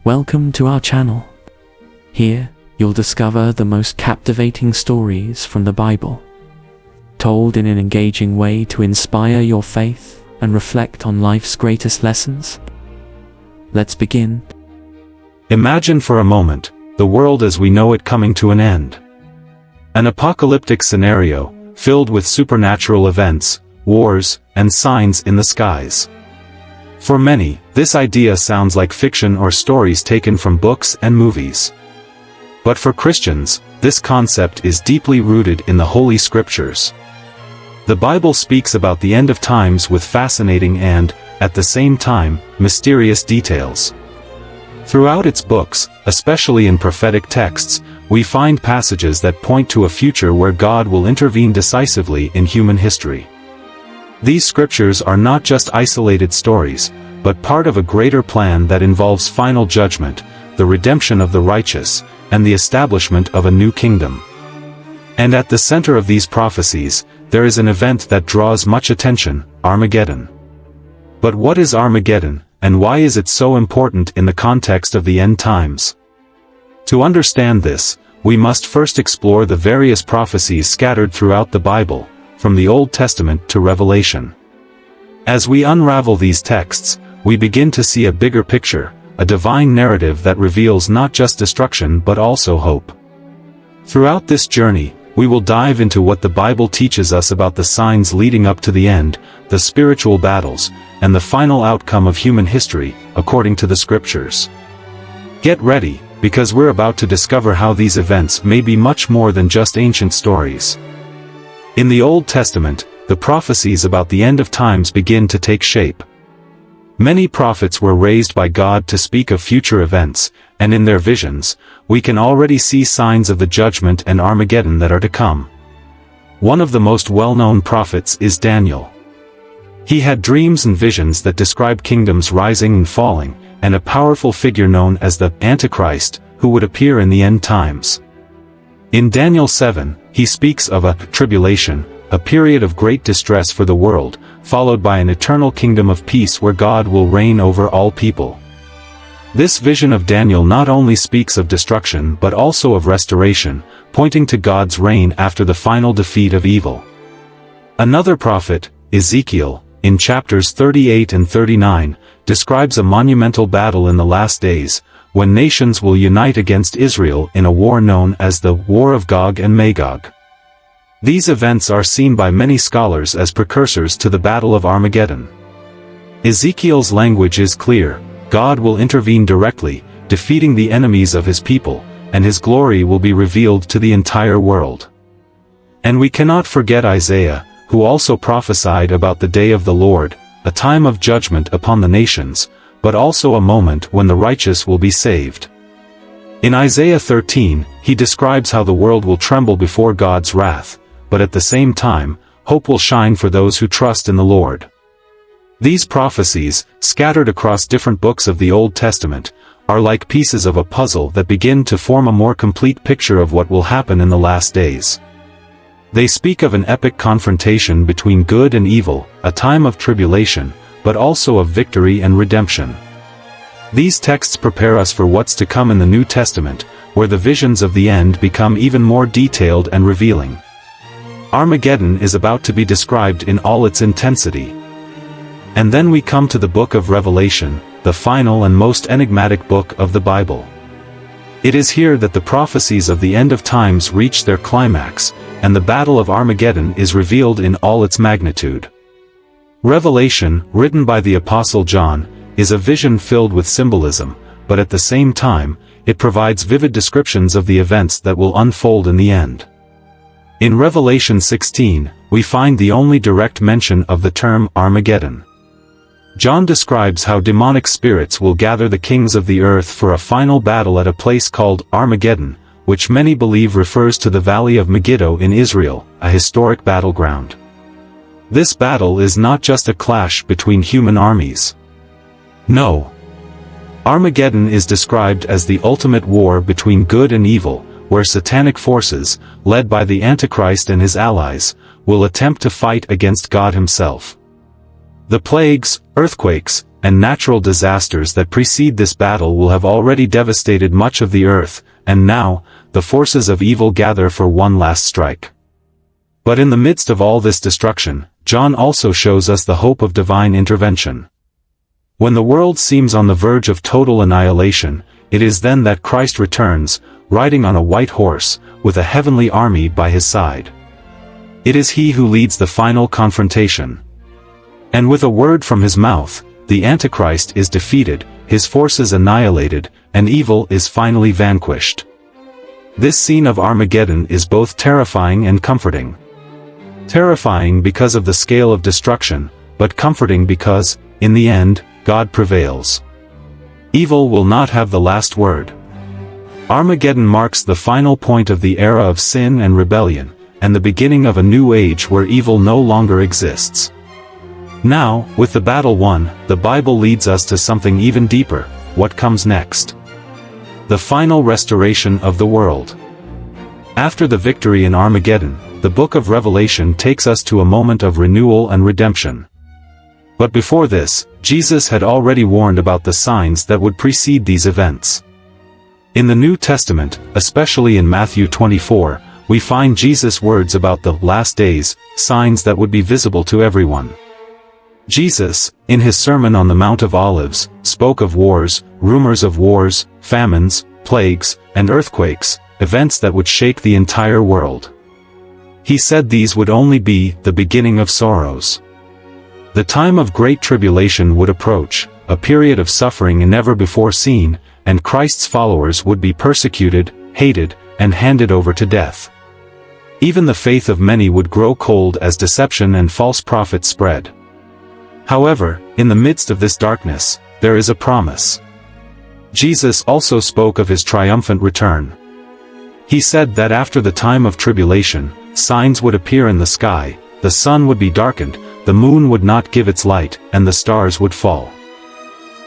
Welcome to our channel. Here, you'll discover the most captivating stories from the Bible, told in an engaging way to inspire your faith and reflect on life's greatest lessons. Let's begin. Imagine for a moment the world as we know it coming to an end. An apocalyptic scenario, filled with supernatural events, wars, and signs in the skies. For many, this idea sounds like fiction or stories taken from books and movies. But for Christians, this concept is deeply rooted in the Holy Scriptures. The Bible speaks about the end of times with fascinating and, at the same time, mysterious details. Throughout its books, especially in prophetic texts, we find passages that point to a future where God will intervene decisively in human history. These scriptures are not just isolated stories, but part of a greater plan that involves final judgment, the redemption of the righteous, and the establishment of a new kingdom. And at the center of these prophecies, there is an event that draws much attention: Armageddon. But what is Armageddon, and why is it so important in the context of the end times? To understand this, we must first explore the various prophecies scattered throughout the Bible, from the Old Testament to Revelation. As we unravel these texts, we begin to see a bigger picture, a divine narrative that reveals not just destruction but also hope. Throughout this journey, we will dive into what the Bible teaches us about the signs leading up to the end, the spiritual battles, and the final outcome of human history, according to the Scriptures. Get ready, because we're about to discover how these events may be much more than just ancient stories. In the Old Testament, the prophecies about the end of times begin to take shape. Many prophets were raised by God to speak of future events, and in their visions, we can already see signs of the judgment and Armageddon that are to come. One of the most well-known prophets is Daniel. He had dreams and visions that describe kingdoms rising and falling, and a powerful figure known as the Antichrist, who would appear in the end times. In Daniel 7, he speaks of a tribulation, a period of great distress for the world, followed by an eternal kingdom of peace where God will reign over all people. This vision of Daniel not only speaks of destruction but also of restoration, pointing to God's reign after the final defeat of evil. Another prophet, Ezekiel, in chapters 38 and 39, describes a monumental battle in the last days, when nations will unite against Israel in a war known as the War of Gog and Magog. These events are seen by many scholars as precursors to the Battle of Armageddon. Ezekiel's language is clear: God will intervene directly, defeating the enemies of his people, and his glory will be revealed to the entire world. And we cannot forget Isaiah, who also prophesied about the day of the Lord, a time of judgment upon the nations, but also a moment when the righteous will be saved. In Isaiah 13, he describes how the world will tremble before God's wrath, but at the same time, hope will shine for those who trust in the Lord. These prophecies, scattered across different books of the Old Testament, are like pieces of a puzzle that begin to form a more complete picture of what will happen in the last days. They speak of an epic confrontation between good and evil, a time of tribulation, but also of victory and redemption. These texts prepare us for what's to come in the New Testament, where the visions of the end become even more detailed and revealing. Armageddon is about to be described in all its intensity. And then we come to the book of Revelation, the final and most enigmatic book of the Bible. It is here that the prophecies of the end of times reach their climax, and the Battle of Armageddon is revealed in all its magnitude. Revelation, written by the Apostle John, is a vision filled with symbolism, but at the same time, it provides vivid descriptions of the events that will unfold in the end. In Revelation 16, we find the only direct mention of the term Armageddon. John describes how demonic spirits will gather the kings of the earth for a final battle at a place called Armageddon, which many believe refers to the Valley of Megiddo in Israel, a historic battleground. This battle is not just a clash between human armies. No. Armageddon is described as the ultimate war between good and evil, where satanic forces, led by the Antichrist and his allies, will attempt to fight against God himself. The plagues, earthquakes, and natural disasters that precede this battle will have already devastated much of the earth, and now, the forces of evil gather for one last strike. But in the midst of all this destruction, John also shows us the hope of divine intervention. When the world seems on the verge of total annihilation, it is then that Christ returns, riding on a white horse, with a heavenly army by his side. It is he who leads the final confrontation. And with a word from his mouth, the Antichrist is defeated, his forces annihilated, and evil is finally vanquished. This scene of Armageddon is both terrifying and comforting. Terrifying because of the scale of destruction, but comforting because, in the end, God prevails. Evil will not have the last word. Armageddon marks the final point of the era of sin and rebellion, and the beginning of a new age where evil no longer exists. Now, with the battle won, the Bible leads us to something even deeper: what comes next? The final restoration of the world. After the victory in Armageddon, the book of Revelation takes us to a moment of renewal and redemption. But before this, Jesus had already warned about the signs that would precede these events. In the New Testament, especially in Matthew 24, we find Jesus' words about the last days, signs that would be visible to everyone. Jesus, in his Sermon on the Mount of Olives, spoke of wars, rumors of wars, famines, plagues, and earthquakes, events that would shake the entire world. He said these would only be the beginning of sorrows. The time of great tribulation would approach, a period of suffering never before seen, and Christ's followers would be persecuted, hated, and handed over to death. Even the faith of many would grow cold as deception and false prophets spread. However, in the midst of this darkness, there is a promise. Jesus also spoke of his triumphant return. He said that after the time of tribulation, signs would appear in the sky, the sun would be darkened, the moon would not give its light, and the stars would fall.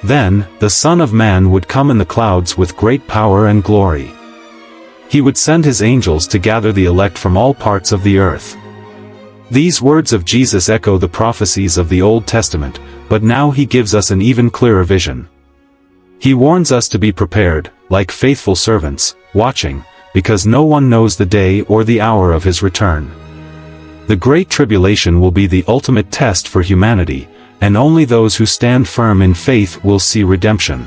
Then, the Son of Man would come in the clouds with great power and glory. He would send his angels to gather the elect from all parts of the earth. These words of Jesus echo the prophecies of the Old Testament, but now he gives us an even clearer vision. He warns us to be prepared, like faithful servants, watching, because no one knows the day or the hour of his return. The Great Tribulation will be the ultimate test for humanity, and only those who stand firm in faith will see redemption.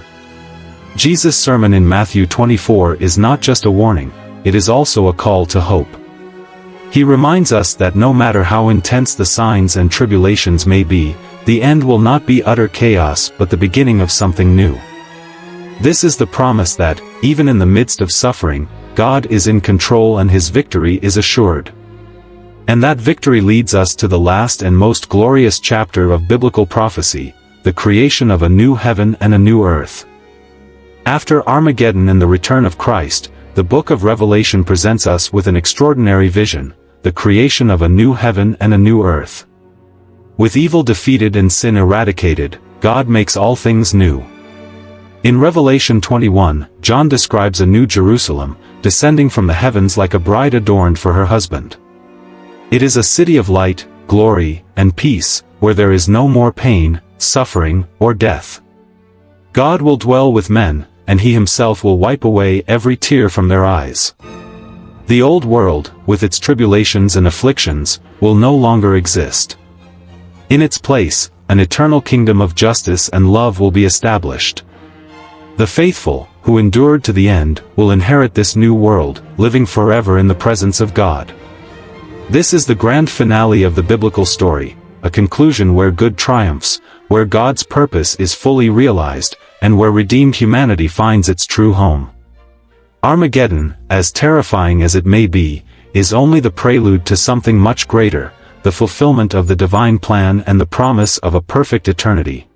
Jesus' sermon in Matthew 24 is not just a warning, it is also a call to hope. He reminds us that no matter how intense the signs and tribulations may be, the end will not be utter chaos but the beginning of something new. This is the promise that, even in the midst of suffering, God is in control and his victory is assured. And that victory leads us to the last and most glorious chapter of biblical prophecy, the creation of a new heaven and a new earth. After Armageddon and the return of Christ, the book of Revelation presents us with an extraordinary vision, the creation of a new heaven and a new earth. With evil defeated and sin eradicated, God makes all things new. In Revelation 21, John describes a new Jerusalem, descending from the heavens like a bride adorned for her husband. It is a city of light, glory, and peace, where there is no more pain, suffering, or death. God will dwell with men, and he himself will wipe away every tear from their eyes. The old world, with its tribulations and afflictions, will no longer exist. In its place, an eternal kingdom of justice and love will be established. The faithful, who endured to the end, will inherit this new world, living forever in the presence of God. This is the grand finale of the biblical story, a conclusion where good triumphs, where God's purpose is fully realized, and where redeemed humanity finds its true home. Armageddon, as terrifying as it may be, is only the prelude to something much greater, the fulfillment of the divine plan and the promise of a perfect eternity.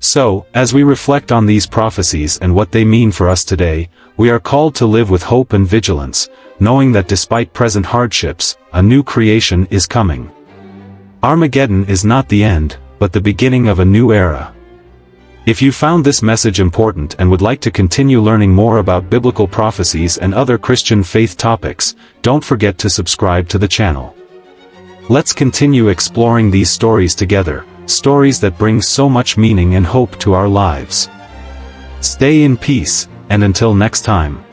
So, as we reflect on these prophecies and what they mean for us today, we are called to live with hope and vigilance, knowing that despite present hardships, a new creation is coming. Armageddon is not the end, but the beginning of a new era. If you found this message important and would like to continue learning more about biblical prophecies and other Christian faith topics, don't forget to subscribe to the channel. Let's continue exploring these stories together, stories that bring so much meaning and hope to our lives. Stay in peace, and until next time.